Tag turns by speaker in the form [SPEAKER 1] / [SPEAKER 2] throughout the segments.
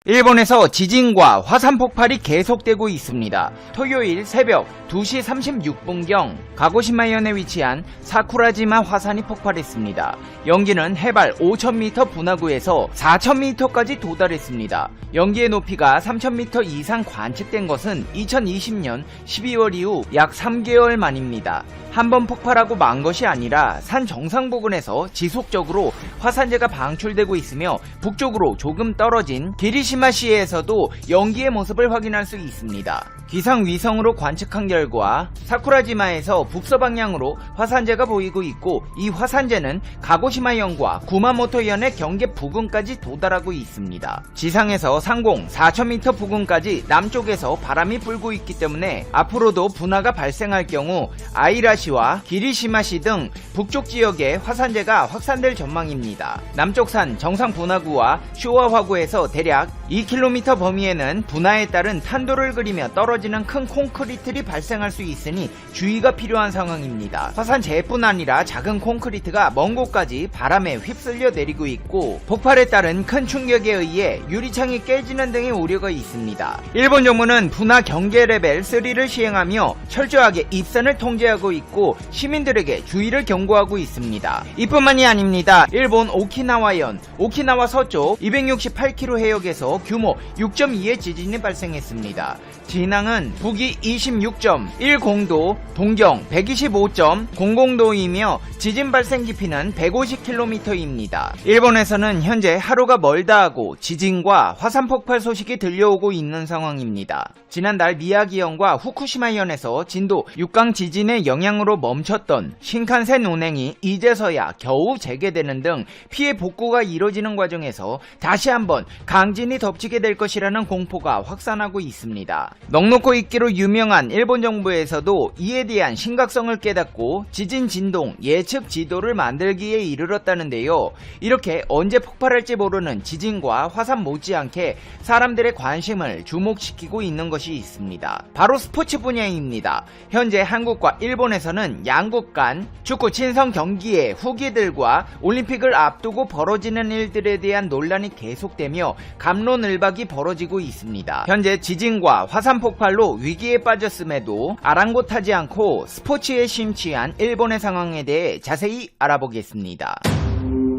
[SPEAKER 1] 일본에서 지진과 화산 폭발이 계속되고 있습니다. 토요일 새벽 2시 36분경 가고시마현에 위치한 사쿠라지마 화산이 폭발했습니다. 연기는 해발 5000m 분화구에서 4000m까지 도달했습니다. 연기의 높이가 3000m 이상 관측된 것은 2020년 12월 이후 약 3개월 만입니다. 한 번 폭발하고 만 것이 아니라 산 정상 부근에서 지속적으로 화산재가 방출되고 있으며 북쪽으로 조금 떨어진 기리시마시에서도 연기의 모습을 확인할 수 있습니다. 기상위성으로 관측한 결과 사쿠라지마에서 북서방향으로 화산재가 보이고 있고, 이 화산재는 가고시마현과 구마모토현의 경계 부근까지 도달하고 있습니다. 지상에서 상공 4000m 부근까지 남쪽에서 바람이 불고 있기 때문에 앞으로도 분화가 발생할 경우 아이라시와 기리시마시 등 북쪽 지역에 화산재가 확산될 전망입니다. 남쪽산 정상 분화구와 쇼와화구에서 대략 2km 범위에는 분화에 따른 탄도를 그리며 떨어지는 큰 콘크리트들이 발생할 수 있으니 주의가 필요한 상황입니다. 화산재뿐 아니라 작은 콘크리트가 먼 곳까지 바람에 휩쓸려 내리고 있고, 폭발에 따른 큰 충격에 의해 유리창이 깨지는 등의 우려가 있습니다. 일본 정부는 분화 경계 레벨 3를 시행하며 철저하게 입산을 통제하고 있고 시민들에게 주의를 경고하고 있습니다. 이뿐만이 아닙니다. 일본 오키나와현, 오키나와 서쪽 268km 해역에서 규모 6.2의 지진이 발생했습니다. 진앙은 북위 26.10도, 동경 125.00도이며 지진 발생 깊이는 150km입니다. 일본에서는 현재 하루가 멀다 하고 지진과 화산 폭발 소식이 들려오고 있는 상황입니다. 지난달 미야기현과 후쿠시마현에서 진도 6강 지진의 영향으로 멈췄던 신칸센 운행이 이제서야 겨우 재개되는 등 피해 복구가 이뤄지는 과정에서 다시 한번 강진이 덮치게 될 것이라는 공포가 확산하고 있습니다. 넉넉고 있기로 유명한 일본 정부에서도 이에 대한 심각성을 깨닫고 지진 진동 예측 지도를 만들기에 이르렀다는데요. 이렇게 언제 폭발할지 모르는 지진과 화산 못지않게 사람들의 관심을 주목시키고 있는 것이 있습니다. 바로 스포츠 분야입니다. 현재 한국과 일본에서는 양국 간 축구 친선 경기의 후기들과 올림픽을 앞두고 벌어지는 일들에 대한 논란이 계속되며 갑론을박이 벌어지고 있습니다. 현재 지진과 화산 폭발로 위기에 빠졌음에도 아랑곳하지 않고 스포츠에 심취한 일본의 상황에 대해 자세히 알아보겠습니다.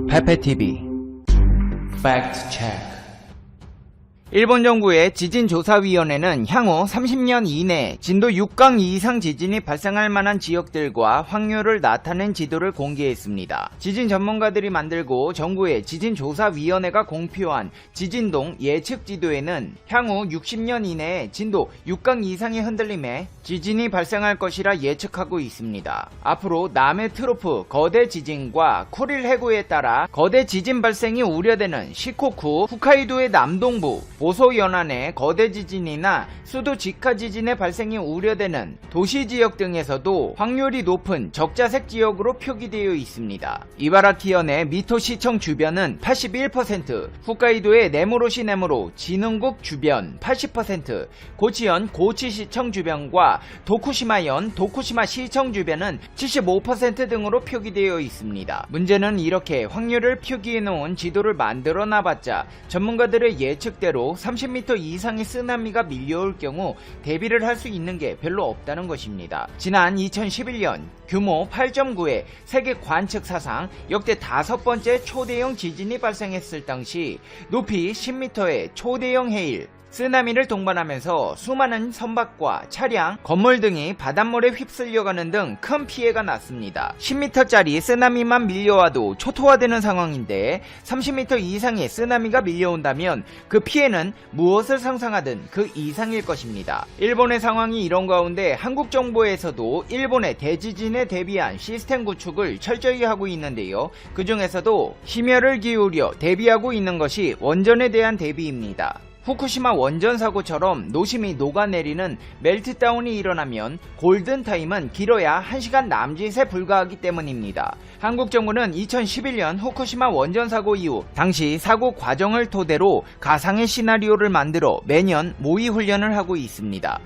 [SPEAKER 1] 페페TV 팩트 체크. 일본 정부의 지진조사위원회는 향후 30년 이내 진도 6강 이상 지진이 발생할 만한 지역들과 확률을 나타낸 지도를 공개했습니다. 지진 전문가들이 만들고 정부의 지진조사위원회가 공표한 지진동 예측 지도에는 향후 60년 이내에 진도 6강 이상의 흔들림에 지진이 발생할 것이라 예측하고 있습니다. 앞으로 남해 트로프 거대 지진과 쿠릴 해구에 따라 거대 지진 발생이 우려되는 시코쿠, 홋카이도의 남동부, 보소 연안의 거대 지진이나 수도 직하 지진의 발생이 우려되는 도시 지역 등에서도 확률이 높은 적자색 지역으로 표기되어 있습니다. 이바라키현의 미토시청 주변은 81%, 홋카이도의 네무로시 네무로, 진흥국 주변 80%, 고치현 고치시청 주변과 도쿠시마현 도쿠시마 시청 주변은 75% 등으로 표기되어 있습니다. 문제는 이렇게 확률을 표기해 놓은 지도를 만들어 놔봤자 전문가들의 예측대로 30m 이상의 쓰나미가 밀려올 경우 대비를 할 수 있는 게 별로 없다는 것입니다. 지난 2011년 규모 8.9의 세계 관측 사상 역대 5번째 초대형 지진이 발생했을 당시 높이 10m의 초대형 해일, 쓰나미를 동반하면서 수많은 선박과 차량, 건물 등이 바닷물에 휩쓸려가는 등 큰 피해가 났습니다. 10m짜리 쓰나미만 밀려와도 초토화되는 상황인데 30m 이상의 쓰나미가 밀려온다면 그 피해는 무엇을 상상하든 그 이상일 것입니다. 일본의 상황이 이런 가운데 한국 정부에서도 일본의 대지진에 대비한 시스템 구축을 철저히 하고 있는데요. 그 중에서도 심혈을 기울여 대비하고 있는 것이 원전에 대한 대비입니다. 후쿠시마 원전 사고처럼 노심이 녹아내리는 멜트다운이 일어나면 골든타임은 길어야 1시간 남짓에 불과하기 때문입니다. 한국 정부는 2011년 후쿠시마 원전 사고 이후 당시 사고 과정을 토대로 가상의 시나리오를 만들어 매년 모의 훈련을 하고 있습니다.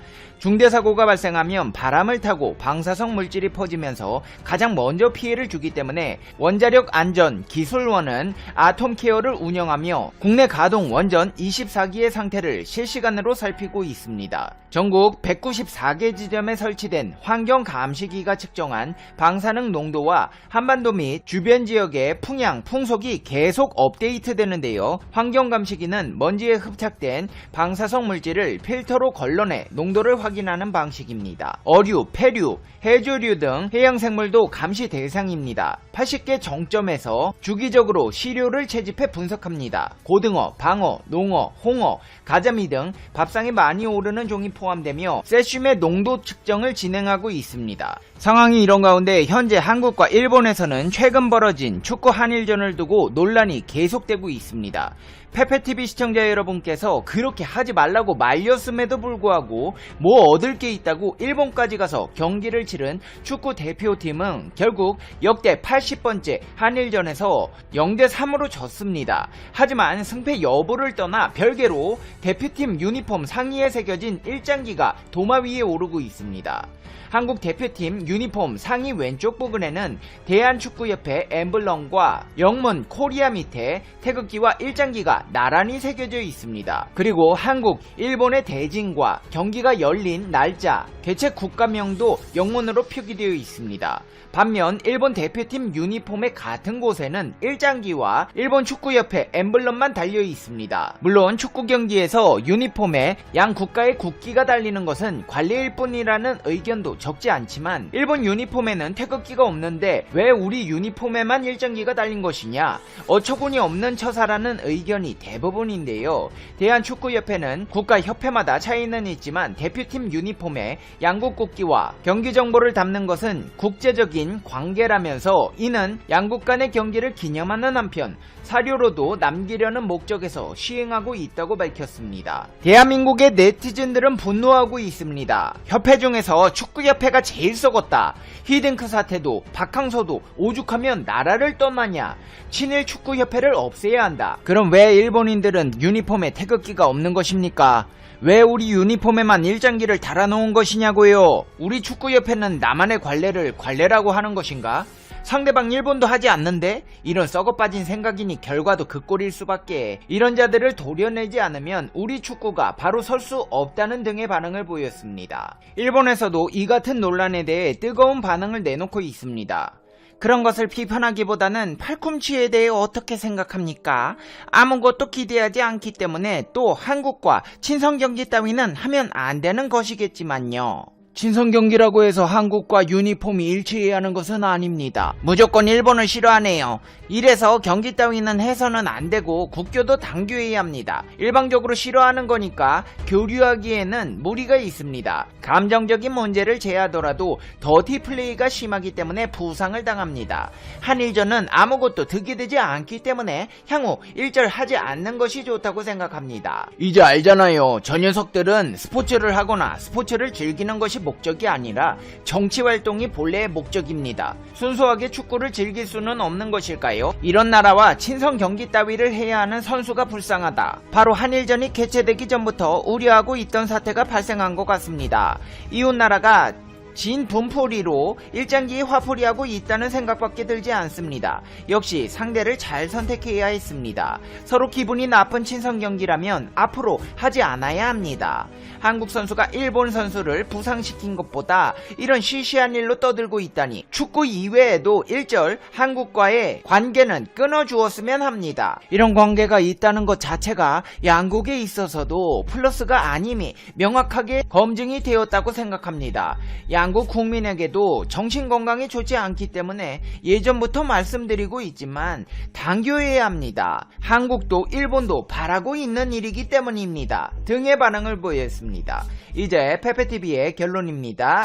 [SPEAKER 1] 중대사고가 발생하면 바람을 타고 방사성 물질이 퍼지면서 가장 먼저 피해를 주기 때문에 원자력 안전 기술원은 아톰케어를 운영하며 국내 가동 원전 24기의 상태를 실시간으로 살피고 있습니다. 전국 194개 지점에 설치된 환경 감시기가 측정한 방사능 농도와 한반도 및 주변 지역의 풍향, 풍속이 계속 업데이트되는데요. 환경 감시기는 먼지에 흡착된 방사성 물질을 필터로 걸러내 농도를 확인하는 방식입니다. 어류, 폐류, 해조류 등 해양생물도 감시 대상입니다. 80개 정점에서 주기적으로 시료를 채집해 분석합니다. 고등어, 방어, 농어, 홍어, 가자미 등 밥상에 많이 오르는 종이 포함되며 세슘의 농도 측정을 진행하고 있습니다. 상황이 이런 가운데 현재 한국과 일본에서는 최근 벌어진 축구 한일전을 두고 논란이 계속되고 있습니다. 페페TV 시청자 여러분께서 그렇게 하지 말라고 말렸음에도 불구하고 뭐 얻을 게 있다고 일본까지 가서 경기를 치른 축구 대표팀은 결국 역대 80번째 한일전에서 0대3으로 졌습니다. 하지만 승패 여부를 떠나 별개로 대표팀 유니폼 상의에 새겨진 일장기가 도마 위에 오르고 있습니다. 한국 대표팀 유니폼 상의 왼쪽 부분에는 대한축구협회 엠블럼과 영문 코리아 밑에 태극기와 일장기가 나란히 새겨져 있습니다. 그리고 한국, 일본의 대진과 경기가 열린 날짜, 개최 국가명도 영문으로 표기되어 있습니다. 반면 일본 대표팀 유니폼의 같은 곳에는 일장기와 일본 축구협회 엠블럼만 달려 있습니다. 물론 축구 경기에서 유니폼에 양 국가의 국기가 달리는 것은 관례일 뿐이라는 의견도 적지 않지만 일본 유니폼에는 태극기가 없는데 왜 우리 유니폼에만 일장기가 달린 것이냐, 어처구니 없는 처사라는 의견이 대부분인데요. 대한축구협회는 국가협회마다 차이는 있지만 대표팀 유니폼에 양국 국기와 경기 정보를 담는 것은 국제적인 관계라면서 이는 양국 간의 경기를 기념하는 한편 사료로도 남기려는 목적에서 시행하고 있다고 밝혔습니다. 대한민국의 네티즌들은 분노하고 있습니다. 협회 중에서 축구협회가 제일 썩었다. 히딩크 사태도 박항서도 오죽하면 나라를 떠나냐. 친일 축구협회를 없애야 한다. 그럼 왜 일본인들은 유니폼에 태극기가 없는 것입니까? 왜 우리 유니폼에만 일장기를 달아놓은 것이냐고요? 우리 축구협회는 나만의 관례를 관례라고 하는 것인가? 상대방 일본도 하지 않는데? 이런 썩어빠진 생각이니 결과도 그 꼴일 수밖에. 이런 자들을 도려내지 않으면 우리 축구가 바로 설 수 없다는 등의 반응을 보였습니다. 일본에서도 이 같은 논란에 대해 뜨거운 반응을 내놓고 있습니다. 그런 것을 비판하기보다는 팔꿈치에 대해 어떻게 생각합니까? 아무것도 기대하지 않기 때문에 또 한국과 친선 경기 따위는 하면 안 되는 것이겠지만요. 친선 경기라고 해서 한국과 유니폼이 일치해야 하는 것은 아닙니다. 무조건 일본을 싫어하네요. 이래서 경기 따위는 해서는 안 되고 국교도 당교해야 합니다. 일방적으로 싫어하는 거니까 교류하기에는 무리가 있습니다. 감정적인 문제를 제하더라도 더티 플레이가 심하기 때문에 부상을 당합니다. 한일전은 아무것도 득이 되지 않기 때문에 향후 일절하지 않는 것이 좋다고 생각합니다. 이제 알잖아요. 저 녀석들은 스포츠를 하거나 스포츠를 즐기는 것이 목적이 아니라 정치활동이 본래의 목적입니다. 순수하게 축구를 즐길 수는 없는 것일까요? 이런 나라와 친선 경기 따위를 해야 하는 선수가 불쌍하다. 바로 한일전이 개최되기 전부터 우려하고 있던 사태가 발생한 것 같습니다. 이웃나라가 진 분풀이로 일장기에 화풀이하고 있다는 생각밖에 들지 않습니다. 역시 상대를 잘 선택해야 했습니다. 서로 기분이 나쁜 친선 경기라면 앞으로 하지 않아야 합니다. 한국 선수가 일본 선수를 부상시킨 것보다 이런 시시한 일로 떠들고 있다니 축구 이외에도 일절 한국과의 관계는 끊어주었으면 합니다. 이런 관계가 있다는 것 자체가 양국에 있어서도 플러스가 아님이 명확하게 검증이 되었다고 생각합니다. 양국 국민에게도 정신건강이 좋지 않기 때문에 예전부터 말씀드리고 있지만 당교해야 합니다. 한국도 일본도 바라고 있는 일이기 때문입니다. 등의 반응을 보였습니다. 이제 페페TV의 결론입니다.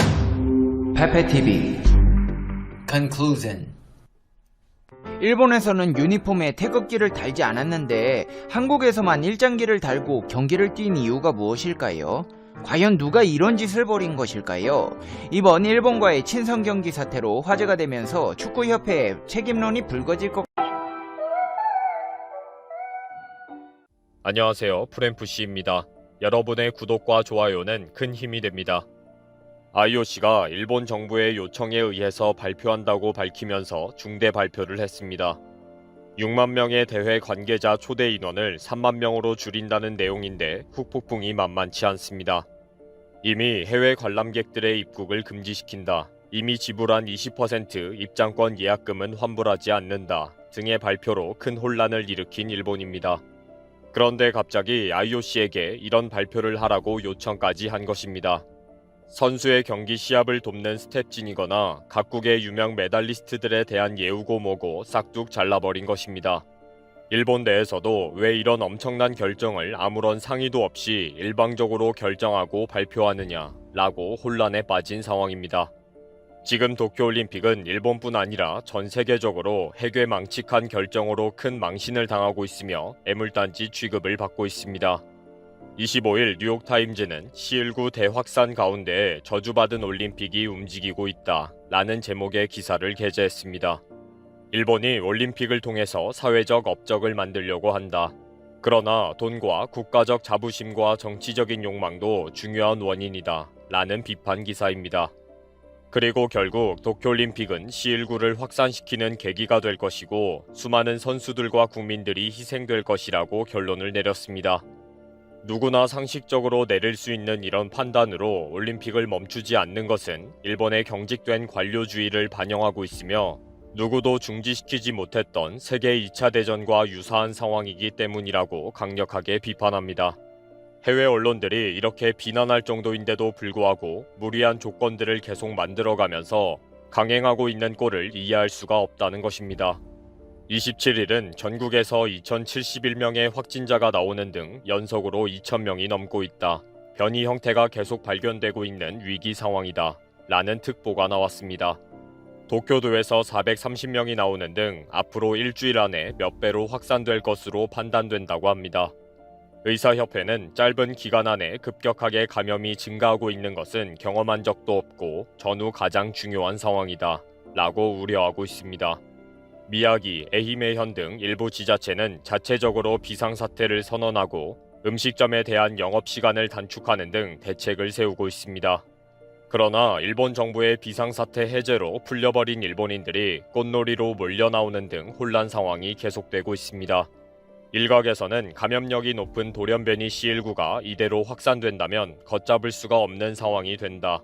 [SPEAKER 1] 페페TV Conclusion. 일본에서는 유니폼에 태극기를 달지 않았는데 한국에서만 일장기를 달고 경기를 뛴 이유가 무엇일까요? 과연 누가 이런 짓을 벌인 것일까요? 이번 일본과의 친선 경기 사태로 화제가 되면서 축구협회의 책임론이 불거질 것
[SPEAKER 2] 안녕하세요. 프렌푸시입니다. 여러분의 구독과 좋아요는 큰 힘이 됩니다. IOC가 일본 정부의 요청에 의해서 발표한다고 밝히면서 중대 발표를 했습니다. 6만 명의 대회 관계자 초대 인원을 3만 명으로 줄인다는 내용인데 후폭풍이 만만치 않습니다. 이미 해외 관람객들의 입국을 금지시킨다. 이미 지불한 20% 입장권 예약금은 환불하지 않는다. 등의 발표로 큰 혼란을 일으킨 일본입니다. 그런데 갑자기 IOC에게 이런 발표를 하라고 요청까지 한 것입니다. 선수의 경기 시합을 돕는 스텝진이거나 각국의 유명 메달리스트들에 대한 예우고 뭐고 싹둑 잘라버린 것입니다. 일본 내에서도 왜 이런 엄청난 결정을 아무런 상의도 없이 일방적으로 결정하고 발표하느냐 라고 혼란에 빠진 상황입니다. 지금 도쿄올림픽은 일본뿐 아니라 전 세계적으로 해괴망측한 결정으로 큰 망신을 당하고 있으며 애물단지 취급을 받고 있습니다. 25일 뉴욕타임즈는 C19 대확산 가운데 저주받은 올림픽이 움직이고 있다 라는 제목의 기사를 게재했습니다. 일본이 올림픽을 통해서 사회적 업적을 만들려고 한다. 그러나 돈과 국가적 자부심과 정치적인 욕망도 중요한 원인이다 라는 비판 기사입니다. 그리고 결국 도쿄올림픽은 C19를 확산시키는 계기가 될 것이고 수많은 선수들과 국민들이 희생될 것이라고 결론을 내렸습니다. 누구나 상식적으로 내릴 수 있는 이런 판단으로 올림픽을 멈추지 않는 것은 일본의 경직된 관료주의를 반영하고 있으며 누구도 중지시키지 못했던 세계 2차 대전과 유사한 상황이기 때문이라고 강력하게 비판합니다. 해외 언론들이 이렇게 비난할 정도인데도 불구하고 무리한 조건들을 계속 만들어가면서 강행하고 있는 꼴을 이해할 수가 없다는 것입니다. 27일은 전국에서 2,071명의 확진자가 나오는 등 연속으로 2,000명이 넘고 있다. 변이 형태가 계속 발견되고 있는 위기 상황이다. 라는 특보가 나왔습니다. 도쿄도에서 430명이 나오는 등 앞으로 일주일 안에 몇 배로 확산될 것으로 판단된다고 합니다. 의사협회는 짧은 기간 안에 급격하게 감염이 증가하고 있는 것은 경험한 적도 없고 전후 가장 중요한 상황이다. 라고 우려하고 있습니다. 미야기, 에히메현 등 일부 지자체는 자체적으로 비상사태를 선언하고 음식점에 대한 영업시간을 단축하는 등 대책을 세우고 있습니다. 그러나 일본 정부의 비상사태 해제로 풀려버린 일본인들이 꽃놀이로 몰려나오는 등 혼란 상황이 계속되고 있습니다. 일각에서는 감염력이 높은 돌연변이 C19가 이대로 확산된다면 걷잡을 수가 없는 상황이 된다.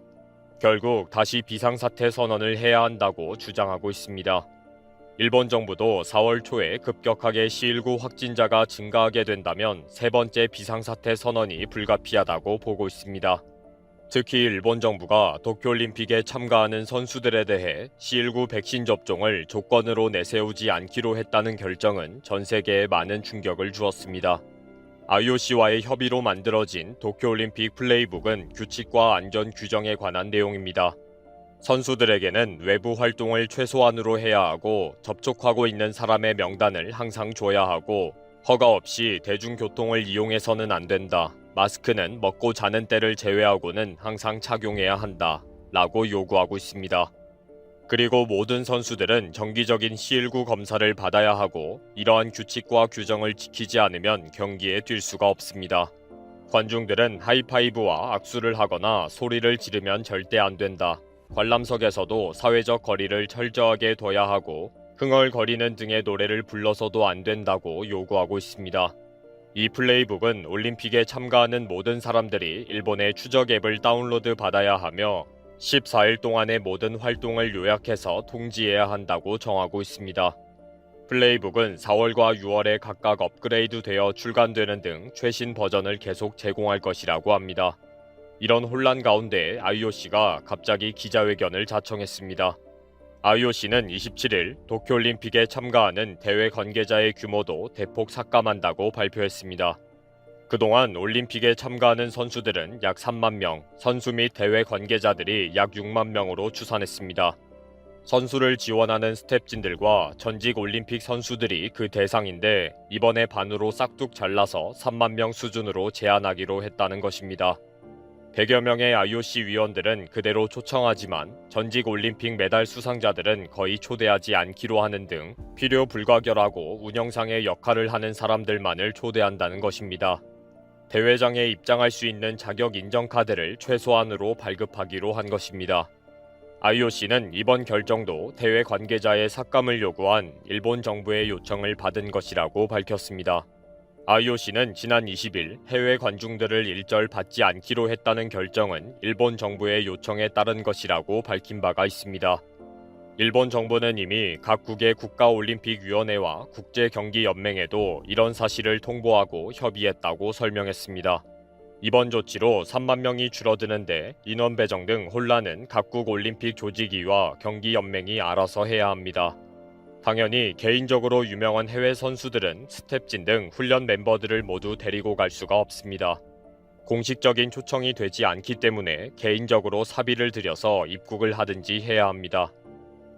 [SPEAKER 2] 결국 다시 비상사태 선언을 해야 한다고 주장하고 있습니다. 일본 정부도 4월 초에 급격하게 C19 확진자가 증가하게 된다면 세 번째 비상사태 선언이 불가피하다고 보고 있습니다. 특히 일본 정부가 도쿄올림픽에 참가하는 선수들에 대해 C19 백신 접종을 조건으로 내세우지 않기로 했다는 결정은 전 세계에 많은 충격을 주었습니다. IOC와의 협의로 만들어진 도쿄올림픽 플레이북은 규칙과 안전 규정에 관한 내용입니다. 선수들에게는 외부 활동을 최소한으로 해야 하고 접촉하고 있는 사람의 명단을 항상 줘야 하고 허가 없이 대중교통을 이용해서는 안 된다. 마스크는 먹고 자는 때를 제외하고는 항상 착용해야 한다. 라고 요구하고 있습니다. 그리고 모든 선수들은 정기적인 C19 검사를 받아야 하고 이러한 규칙과 규정을 지키지 않으면 경기에 뛸 수가 없습니다. 관중들은 하이파이브와 악수를 하거나 소리를 지르면 절대 안 된다. 관람석에서도 사회적 거리를 철저하게 둬야 하고 흥얼거리는 등의 노래를 불러서도 안 된다고 요구하고 있습니다. 이 플레이북은 올림픽에 참가하는 모든 사람들이 일본의 추적 앱을 다운로드 받아야 하며 14일 동안의 모든 활동을 요약해서 통지해야 한다고 정하고 있습니다. 플레이북은 4월과 6월에 각각 업그레이드되어 출간되는 등 최신 버전을 계속 제공할 것이라고 합니다. 이런 혼란 가운데 IOC가 갑자기 기자회견을 자청했습니다. IOC는 27일 도쿄올림픽에 참가하는 대회 관계자의 규모도 대폭 삭감한다고 발표했습니다. 그동안 올림픽에 참가하는 선수들은 약 3만 명, 선수 및 대회 관계자들이 약 6만 명으로 추산했습니다. 선수를 지원하는 스텝진들과 전직 올림픽 선수들이 그 대상인데 이번에 반으로 싹둑 잘라서 3만 명 수준으로 제한하기로 했다는 것입니다. 100여 명의 IOC 위원들은 그대로 초청하지만 전직 올림픽 메달 수상자들은 거의 초대하지 않기로 하는 등 필요 불가결하고 운영상의 역할을 하는 사람들만을 초대한다는 것입니다. 대회장에 입장할 수 있는 자격 인정 카드를 최소한으로 발급하기로 한 것입니다. IOC는 이번 결정도 대회 관계자의 삭감을 요구한 일본 정부의 요청을 받은 것이라고 밝혔습니다. IOC는 지난 20일 해외 관중들을 일절 받지 않기로 했다는 결정은 일본 정부의 요청에 따른 것이라고 밝힌 바가 있습니다. 일본 정부는 이미 각국의 국가올림픽위원회와 국제경기연맹에도 이런 사실을 통보하고 협의했다고 설명했습니다. 이번 조치로 3만 명이 줄어드는데 인원 배정 등 혼란은 각국 올림픽 조직위와 경기연맹이 알아서 해야 합니다. 당연히 개인적으로 유명한 해외 선수들은 스텝진 등 훈련 멤버들을 모두 데리고 갈 수가 없습니다. 공식적인 초청이 되지 않기 때문에 개인적으로 사비를 들여서 입국을 하든지 해야 합니다.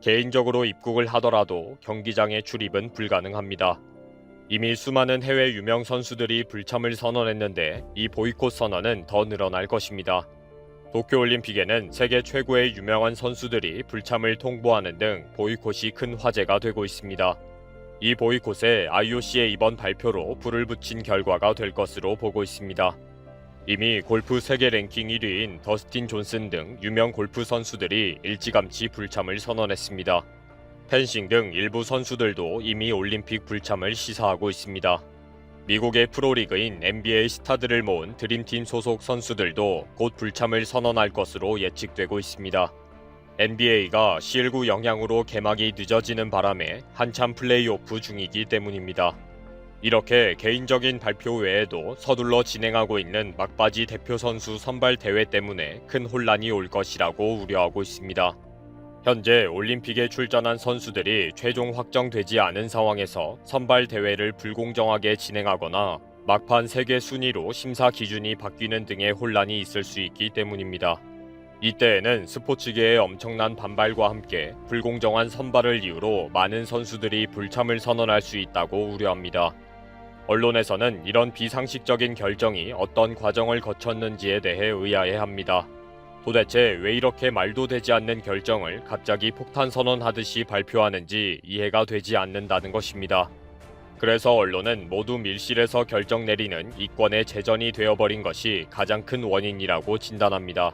[SPEAKER 2] 개인적으로 입국을 하더라도 경기장의 출입은 불가능합니다. 이미 수많은 해외 유명 선수들이 불참을 선언했는데 이 보이콧 선언은 더 늘어날 것입니다. 도쿄올림픽에는 세계 최고의 유명한 선수들이 불참을 통보하는 등 보이콧이 큰 화제가 되고 있습니다. 이 보이콧에 IOC의 이번 발표로 불을 붙인 결과가 될 것으로 보고 있습니다. 이미 골프 세계 랭킹 1위인 더스틴 존슨 등 유명 골프 선수들이 일찌감치 불참을 선언했습니다. 펜싱 등 일부 선수들도 이미 올림픽 불참을 시사하고 있습니다. 미국의 프로리그인 NBA 스타들을 모은 드림팀 소속 선수들도 곧 불참을 선언할 것으로 예측되고 있습니다. NBA가 시일구 영향으로 개막이 늦어지는 바람에 한참 플레이오프 중이기 때문입니다. 이렇게 개인적인 발표 외에도 서둘러 진행하고 있는 막바지 대표 선수 선발 대회 때문에 큰 혼란이 올 것이라고 우려하고 있습니다. 현재 올림픽에 출전한 선수들이 최종 확정되지 않은 상황에서 선발 대회를 불공정하게 진행하거나 막판 세계 순위로 심사 기준이 바뀌는 등의 혼란이 있을 수 있기 때문입니다. 이때에는 스포츠계의 엄청난 반발과 함께 불공정한 선발을 이유로 많은 선수들이 불참을 선언할 수 있다고 우려합니다. 언론에서는 이런 비상식적인 결정이 어떤 과정을 거쳤는지에 대해 의아해합니다. 도대체 왜 이렇게 말도 되지 않는 결정을 갑자기 폭탄 선언하듯이 발표하는지 이해가 되지 않는다는 것입니다. 그래서 언론은 모두 밀실에서 결정 내리는 이권의 재전이 되어버린 것이 가장 큰 원인이라고 진단합니다.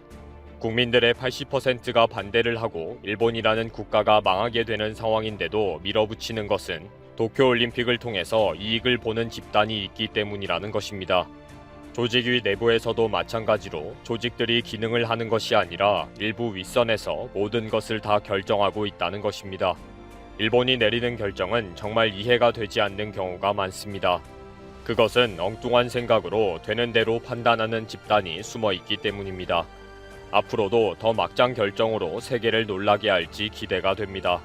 [SPEAKER 2] 국민들의 80%가 반대를 하고 일본이라는 국가가 망하게 되는 상황인데도 밀어붙이는 것은 도쿄올림픽을 통해서 이익을 보는 집단이 있기 때문이라는 것입니다. 조직위 내부에서도 마찬가지로 조직들이 기능을 하는 것이 아니라 일부 윗선에서 모든 것을 다 결정하고 있다는 것입니다. 일본이 내리는 결정은 정말 이해가 되지 않는 경우가 많습니다. 그것은 엉뚱한 생각으로 되는 대로 판단하는 집단이 숨어 있기 때문입니다. 앞으로도 더 막장 결정으로 세계를 놀라게 할지 기대가 됩니다.